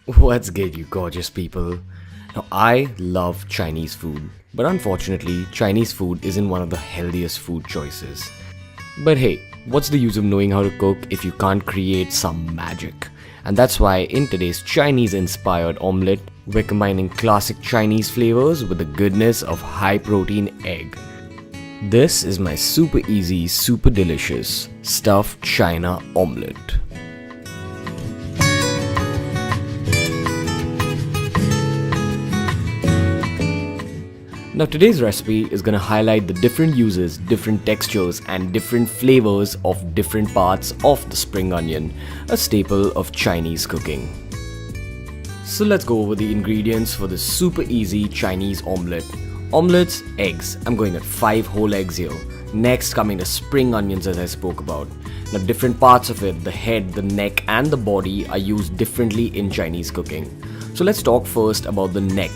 What's good, you gorgeous people? Now, I love Chinese food, but unfortunately, Chinese food isn't one of the healthiest food choices. But hey, what's the use of knowing how to cook if you can't create some magic? And that's why in today's Chinese inspired omelette, we're combining classic Chinese flavors with the goodness of high protein egg. This is my super easy, super delicious stuffed China omelette. Now today's recipe is going to highlight the different uses, different textures and different flavors of different parts of the spring onion, a staple of Chinese cooking. So let's go over the ingredients for this super easy Chinese omelette. Omelettes, eggs. I'm going at 5 whole eggs here. Next coming the spring onions as I spoke about. Now different parts of it, the head, the neck and the body are used differently in Chinese cooking. So let's talk first about the neck.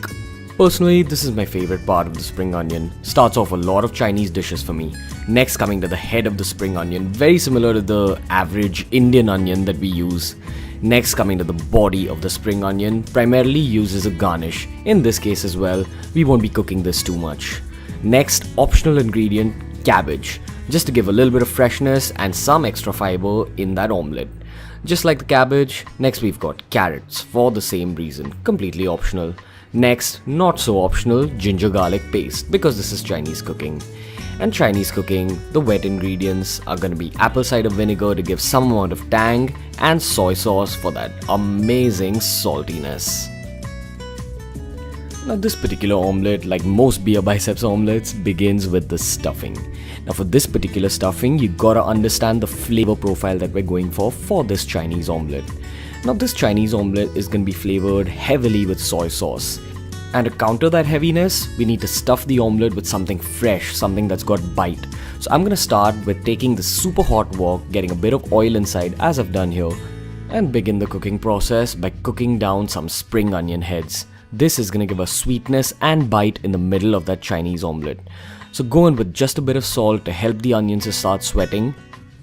Personally, this is my favorite part of the spring onion. Starts off a lot of Chinese dishes for me. Next coming to the head of the spring onion, very similar to the average Indian onion that we use. Next coming to the body of the spring onion, primarily used as a garnish. In this case as well, we won't be cooking this too much. Next, optional ingredient, cabbage. Just to give a little bit of freshness and some extra fiber in that omelette. Just like the cabbage, next we've got carrots for the same reason, completely optional. Next, not so optional, ginger garlic paste because this is Chinese cooking. And Chinese cooking, the wet ingredients are going to be apple cider vinegar to give some amount of tang and soy sauce for that amazing saltiness. Now this particular omelette, like most beer biceps omelettes, begins with the stuffing. Now for this particular stuffing, you gotta understand the flavor profile that we're going for this Chinese omelette. Now this Chinese omelette is going to be flavored heavily with soy sauce. And to counter that heaviness, we need to stuff the omelette with something fresh, something that's got bite. So I'm going to start with taking the super hot wok, getting a bit of oil inside as I've done here, and begin the cooking process by cooking down some spring onion heads. This is going to give a sweetness and bite in the middle of that Chinese omelette. So go in with just a bit of salt to help the onions to start sweating.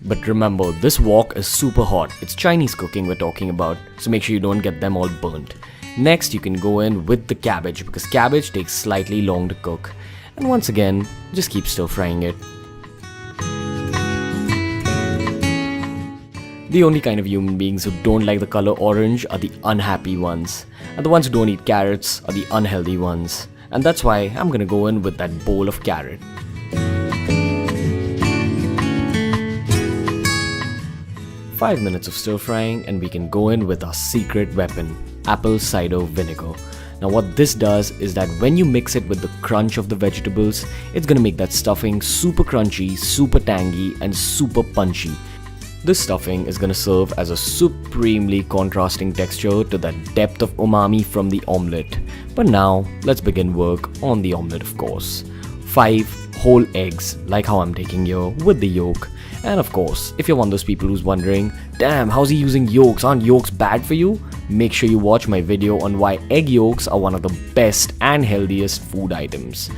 But remember, this wok is super hot. It's Chinese cooking we're talking about, so make sure you don't get them all burnt. Next, you can go in with the cabbage because cabbage takes slightly long to cook. And once again, just keep stir frying it. The only kind of human beings who don't like the color orange are the unhappy ones. And the ones who don't eat carrots are the unhealthy ones. And that's why I'm gonna go in with that bowl of carrot. Five minutes of stir frying and we can go in with our secret weapon, apple cider vinegar. Now what this does is that when you mix it with the crunch of the vegetables, it's gonna make that stuffing super crunchy, super tangy and super punchy. This stuffing is gonna serve as a supremely contrasting texture to that depth of umami from the omelette. But now, let's begin work on the omelette of course. 5 whole eggs, like how I'm taking here, with the yolk. And of course, if you're one of those people who's wondering, damn, how's he using yolks? Aren't yolks bad for you? Make sure you watch my video on why egg yolks are one of the best and healthiest food items.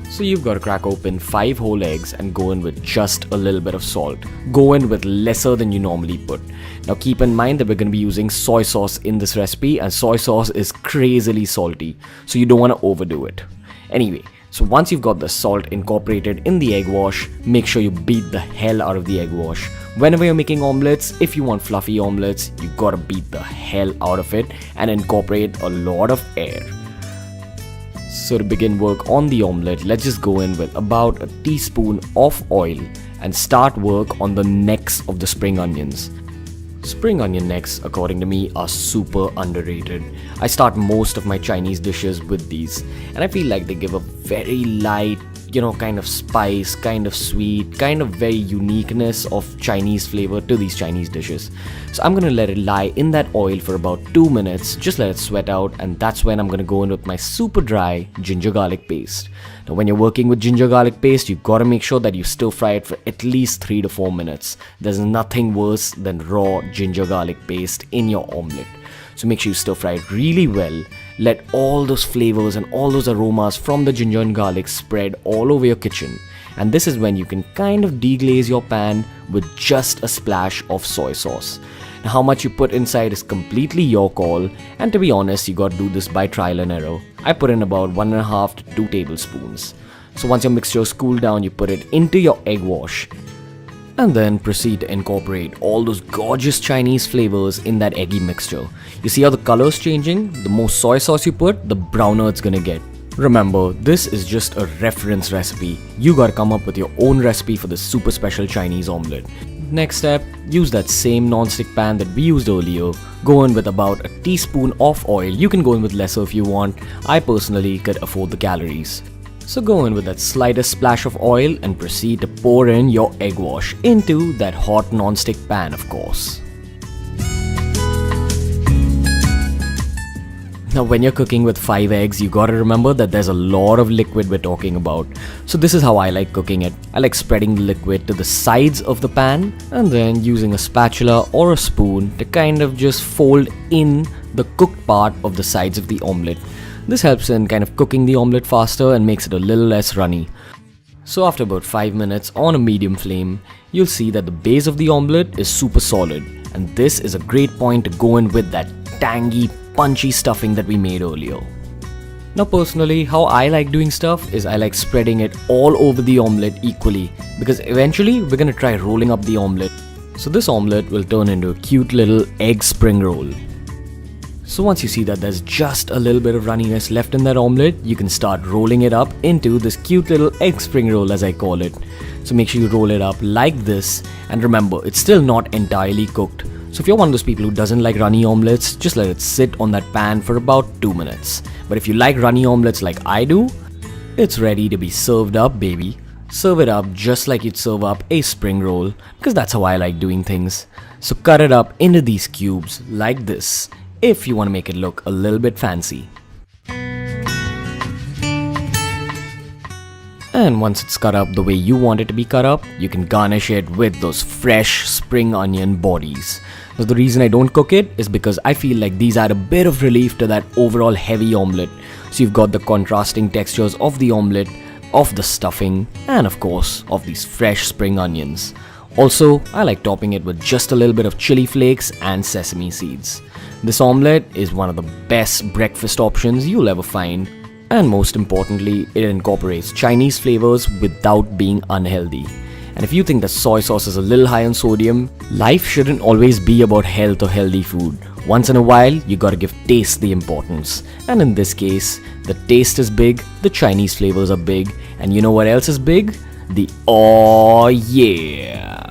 So you've got to crack open 5 whole eggs and go in with just a little bit of salt. Go in with lesser than you normally put. Now keep in mind that we're going to be using soy sauce in this recipe and soy sauce is crazily salty, so you don't want to overdo it. Anyway, so once you've got the salt incorporated in the egg wash, make sure you beat the hell out of the egg wash. Whenever you're making omelettes, if you want fluffy omelettes, you gotta beat the hell out of it and incorporate a lot of air. So to begin work on the omelette, let's just go in with about a teaspoon of oil and start work on the necks of the spring onions. Spring onion necks, according to me, are super underrated. I start most of my Chinese dishes with these, and I feel like they give a very light, kind of spice, kind of sweet, kind of very uniqueness of Chinese flavor to these Chinese dishes. So I'm gonna let it lie in that oil for about 2 minutes, just let it sweat out, and that's when I'm gonna go in with my super dry ginger garlic paste. Now when you're working with ginger garlic paste, you gotta make sure that you stir fry it for at least 3 to 4 minutes. There's nothing worse than raw ginger garlic paste in your omelette. So make sure you stir fry it really well. Let all those flavors and all those aromas from the ginger and garlic spread all over your kitchen. And this is when you can kind of deglaze your pan with just a splash of soy sauce. Now, how much you put inside is completely your call, and to be honest, you gotta do this by trial and error. I put in about 1.5 to 2 tablespoons. So once your mixture is cooled down, you put it into your egg wash and then proceed to incorporate all those gorgeous Chinese flavors in that eggy mixture. You see how the color's changing? The more soy sauce you put, the browner it's gonna get. Remember, this is just a reference recipe. You gotta come up with your own recipe for this super special Chinese omelette. Next step, use that same non-stick pan that we used earlier. Go in with about a teaspoon of oil. You can go in with lesser if you want. I personally could afford the calories. So go in with that slightest splash of oil and proceed to pour in your egg wash into that hot non-stick pan, of course. Now when you're cooking with 5 eggs, you gotta remember that there's a lot of liquid we're talking about. So this is how I like cooking it. I like spreading the liquid to the sides of the pan and then using a spatula or a spoon to kind of just fold in the cooked part of the sides of the omelette. This helps in kind of cooking the omelette faster and makes it a little less runny. So after about 5 minutes on a medium flame, you'll see that the base of the omelette is super solid, and this is a great point to go in with that tangy, punchy stuffing that we made earlier. Now personally, how I like doing stuff is I like spreading it all over the omelette equally, because eventually we're gonna try rolling up the omelette. So this omelette will turn into a cute little egg spring roll. So once you see that there's just a little bit of runniness left in that omelette, you can start rolling it up into this cute little egg spring roll, as I call it. So make sure you roll it up like this, and remember, it's still not entirely cooked. So if you're one of those people who doesn't like runny omelettes, just let it sit on that pan for about 2 minutes. But if you like runny omelettes like I do, it's ready to be served up, baby. Serve it up just like you'd serve up a spring roll, because that's how I like doing things. So cut it up into these cubes like this, if you want to make it look a little bit fancy. And once it's cut up the way you want it to be cut up, you can garnish it with those fresh spring onion bodies. Now the reason I don't cook it is because I feel like these add a bit of relief to that overall heavy omelette. So you've got the contrasting textures of the omelette, of the stuffing, and of course of these fresh spring onions. Also, I like topping it with just a little bit of chili flakes and sesame seeds. This omelette is one of the best breakfast options you'll ever find. And most importantly, it incorporates Chinese flavors without being unhealthy. And if you think that soy sauce is a little high on sodium, life shouldn't always be about health or healthy food. Once in a while, you gotta give taste the importance. And in this case, the taste is big, the Chinese flavors are big, and you know what else is big? The oh yeah!